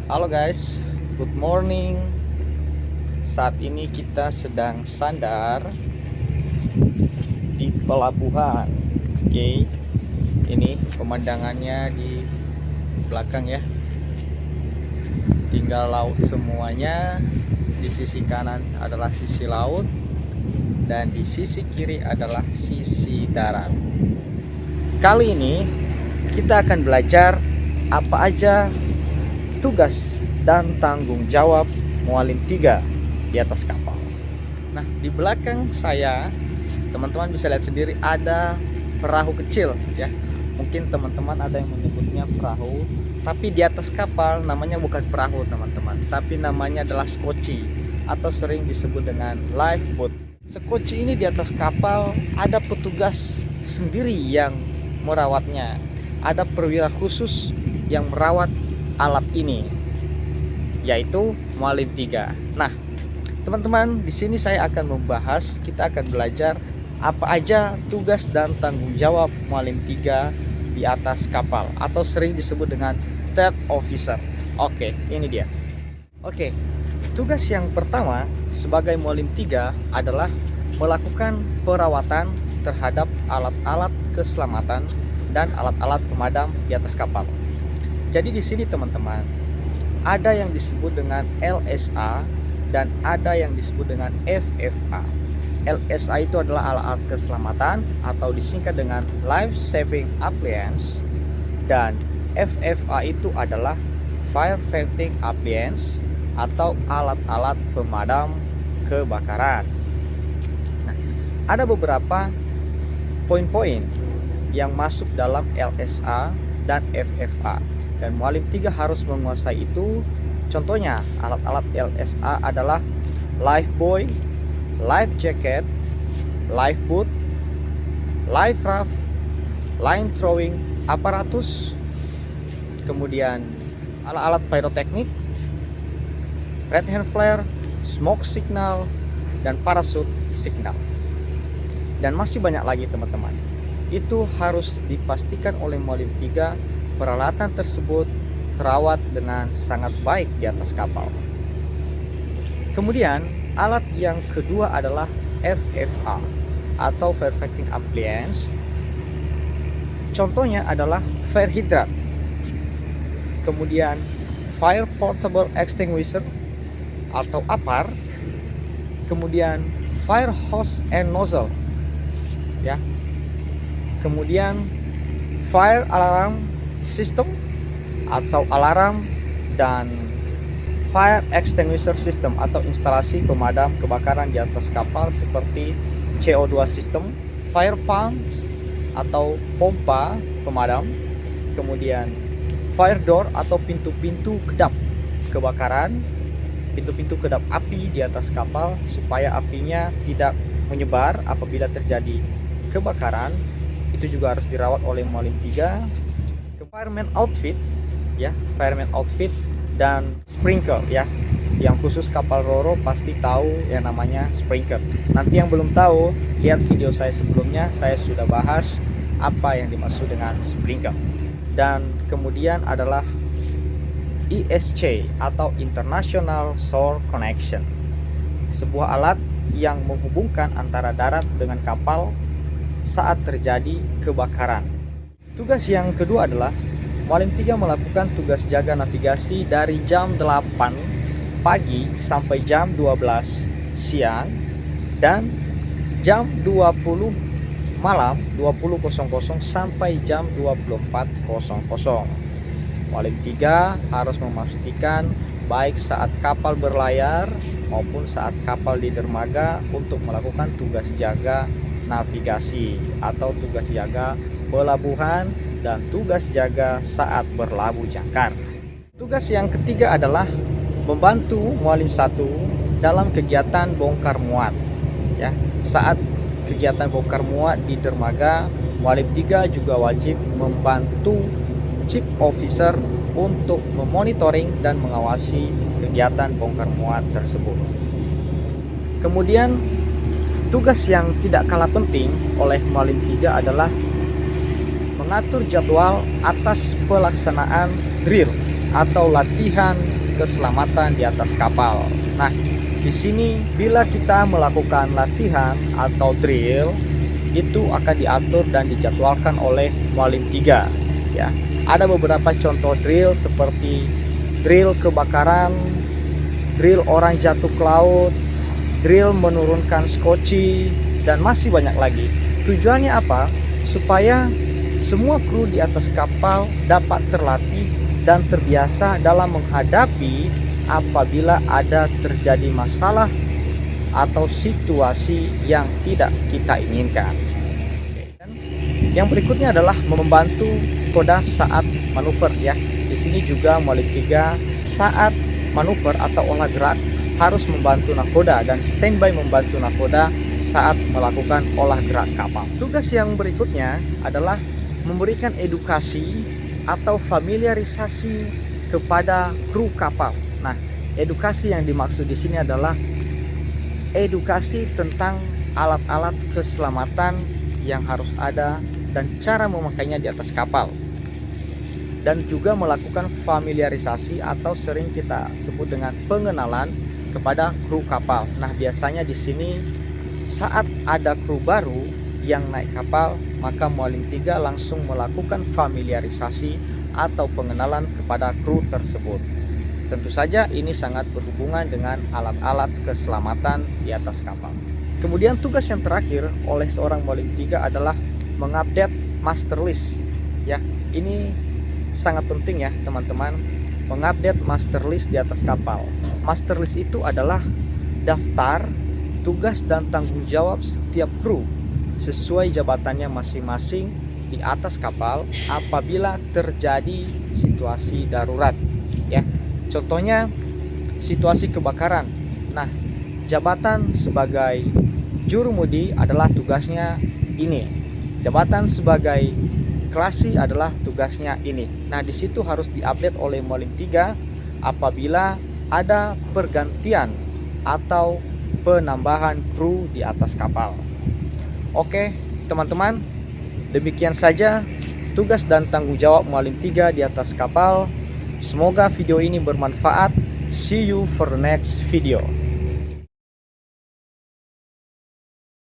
Halo guys, good morning. Saat ini kita sedang sandar di pelabuhan. Oke, ini pemandangannya di belakang ya. Tinggal laut semuanya. Di sisi kanan adalah sisi laut dan di sisi kiri adalah sisi darat. Kali ini kita akan belajar apa aja tugas dan tanggung jawab Mualim 3 di atas kapal. Nah, di belakang saya, teman-teman bisa lihat sendiri ada perahu kecil ya. Mungkin teman-teman ada yang menyebutnya perahu, tapi di atas kapal namanya bukan perahu teman-teman, tapi namanya adalah skoci atau sering disebut dengan lifeboat. Skoci ini di atas kapal ada petugas sendiri yang merawatnya. Ada perwira khusus yang merawat alat ini, yaitu Mualim 3. Nah, teman-teman, di sini saya akan membahas, kita akan belajar apa aja tugas dan tanggung jawab Mualim 3 di atas kapal atau sering disebut dengan third officer. Oke, ini dia. Oke, tugas yang pertama sebagai Mualim 3 adalah melakukan perawatan terhadap alat-alat keselamatan dan alat-alat pemadam di atas kapal. Jadi di sini teman-teman, ada yang disebut dengan LSA dan ada yang disebut dengan FFA. LSA itu adalah alat-alat keselamatan atau disingkat dengan Life Saving Appliance, dan FFA itu adalah Fire Fighting Appliance atau alat-alat pemadam kebakaran. Nah, ada beberapa poin-poin yang masuk dalam LSA dan FFA, dan Mualim 3 harus menguasai itu. Contohnya, alat-alat LSA adalah life buoy, life jacket, life boat, life raft, line throwing apparatus, kemudian alat-alat pyroteknik, red hand flare, smoke signal, dan parachute signal. Dan masih banyak lagi teman-teman. Itu harus dipastikan oleh Mualim 3 peralatan tersebut terawat dengan sangat baik di atas kapal. Kemudian alat yang kedua adalah FFA atau Fire Fighting Appliance. Contohnya adalah fire hydrant, kemudian Fire Portable Extinguisher atau APAR, kemudian Fire Hose and Nozzle ya, kemudian Fire Alarm System atau alarm, dan Fire Extinguisher System atau instalasi pemadam kebakaran di atas kapal seperti CO2 System, Fire Pumps atau pompa pemadam, kemudian Fire Door atau pintu-pintu kedap kebakaran, pintu-pintu kedap api di atas kapal supaya apinya tidak menyebar apabila terjadi kebakaran. Itu juga harus dirawat oleh Mualim 3. Fireman outfit ya, fireman outfit dan sprinkler ya. Yang khusus kapal roro pasti tahu yang namanya sprinkler. Nanti yang belum tahu, lihat video saya sebelumnya, saya sudah bahas apa yang dimaksud dengan sprinkler. Dan kemudian adalah ISC atau International Shore Connection, sebuah alat yang menghubungkan antara darat dengan kapal saat terjadi kebakaran. Tugas yang kedua adalah Mualim 3 melakukan tugas jaga navigasi dari jam 8 pagi sampai jam 12 siang dan jam 20 malam 20.00 sampai jam 24.00. Mualim 3 harus memastikan baik saat kapal berlayar maupun saat kapal di dermaga untuk melakukan tugas jaga navigasi atau tugas jaga pelabuhan dan tugas jaga saat berlabuh jangkar. Tugas yang ketiga adalah membantu Mualim 1 dalam kegiatan bongkar muat ya. Saat kegiatan bongkar muat di dermaga, Mualim 3 juga wajib membantu Chief Officer untuk memonitoring dan mengawasi kegiatan bongkar muat tersebut. Kemudian tugas yang tidak kalah penting oleh Mualim 3 adalah mengatur jadwal atas pelaksanaan drill atau latihan keselamatan di atas kapal. Nah, di sini bila kita melakukan latihan atau drill, itu akan diatur dan dijadwalkan oleh Mualim 3 ya. Ada beberapa contoh drill seperti drill kebakaran, drill orang jatuh ke laut, drill menurunkan skoci, dan masih banyak lagi. Tujuannya apa? Supaya semua kru di atas kapal dapat terlatih dan terbiasa dalam menghadapi apabila ada terjadi masalah atau situasi yang tidak kita inginkan. Yang berikutnya adalah membantu koda saat manuver ya. Di sini juga Mualim 3 saat manuver atau olah gerak harus membantu nakoda dan standby membantu nakoda saat melakukan olah gerak kapal. Tugas yang berikutnya adalah memberikan edukasi atau familiarisasi kepada kru kapal. Nah, edukasi yang dimaksud di sini adalah edukasi tentang alat-alat keselamatan yang harus ada dan cara memakainya di atas kapal, dan juga melakukan familiarisasi atau sering kita sebut dengan pengenalan kepada kru kapal. Nah, biasanya di sini saat ada kru baru yang naik kapal, maka Mualim 3 langsung melakukan familiarisasi atau pengenalan kepada kru tersebut. Tentu saja ini sangat berhubungan dengan alat-alat keselamatan di atas kapal. Kemudian tugas yang terakhir oleh seorang Mualim 3 adalah mengupdate master list ya. Ini sangat penting ya teman-teman, mengupdate master list di atas kapal. Master list itu adalah daftar tugas dan tanggung jawab setiap kru sesuai jabatannya masing-masing di atas kapal apabila terjadi situasi darurat ya. Contohnya situasi kebakaran. Nah, jabatan sebagai jurumudi adalah tugasnya ini. Jabatan sebagai klasi adalah tugasnya ini. Nah, di situ harus diupdate oleh Mualim 3 apabila ada pergantian atau penambahan kru di atas kapal. Oke, teman-teman, demikian saja tugas dan tanggung jawab Mualim 3 di atas kapal. Semoga video ini bermanfaat. See you for the next video.